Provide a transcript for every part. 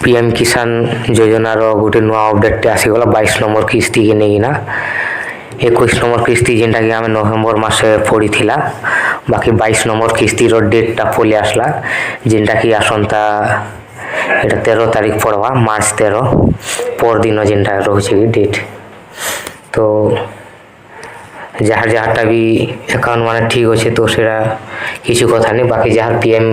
PM किसान योजनार गोटे नुआ अपडेट आसीगला 22 नंबर किस्ती के नेइना 21 नंबर किस्ती जेनटा कि आम नवेम्बर मासे पड़ी थिला बाकी 22 नंबर किस्ती डेटा पलि आसला जेनटा कि आसंता एटा 13 तारीख पड़वा मार्च 13 पर दिन जेनटा रोचे डेट तो जार जहाँटा भी अकाउंट माने ठीक अच्छे तो सेटा किछु कथा नहीं बाकी जहाँ पीएम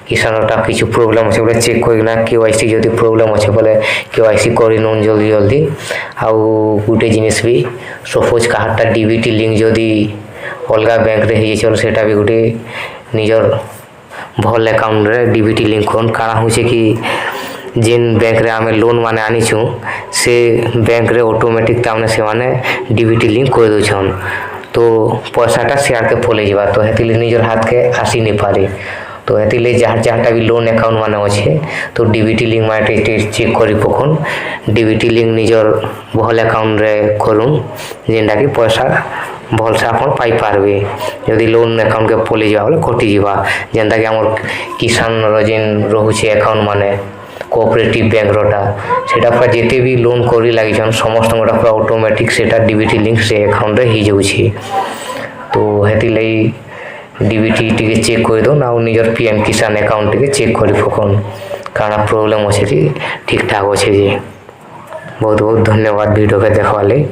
किसानटा किछु प्रॉब्लम अच्छे बोले चेक करना केवाईसी जदि प्रॉब्लम अच्छे बोले केवाईसी कर नौन जल्दी जल्दी आउ गोटे जिनिस भी सपोज कहाटा डीबीटी लिंक जदि अलग बैंक रे हे चलो सेटा भी गोटे निजर भल अकाउंट रे डीबीटी लिंक कौन काना होचे कि जेन बैंक रे आमे लोन माने आनीछु से बैंक रे ऑटोमेटिक तामने से माने डीबीटी लिंक कर दोछन तो पैसाटा शेयर के पले जावा तो हेतिले निजर हाथ के आसी नहीं पारे तो हेतिले जहाँटा भी लोन अकाउंट माने अच्छे तो डीबीटी लिंक माने चेक करी पकन डीबीटी लिंक निजर भल अकाउंट रे करूँ जेनटा कि पैसा भलसे आप पाई पारबे जदि लोन अकाउंट के पले जावा बोले कटि जावा जेनटा कि हमर किसान रो जेन रहुचे अकाउंट माने कोऑपरेटिव बैंक रोटा सेटा पर जेते भी लोन करी लागि छन समस्त गोटा पूरा ऑटोमेटिक सेटा डीबीटी लिंक से अकाउंट रे ही जाउछि तो हेति लई डीबीटी टिके चेक कर दो ना निजर पीएम किसान अकाउंट टिके चेक करी फकन काना प्रॉब्लम अछि ठीक ठाक अछि जे बहुत बहुत धन्यवाद वीडियो के देखवाले।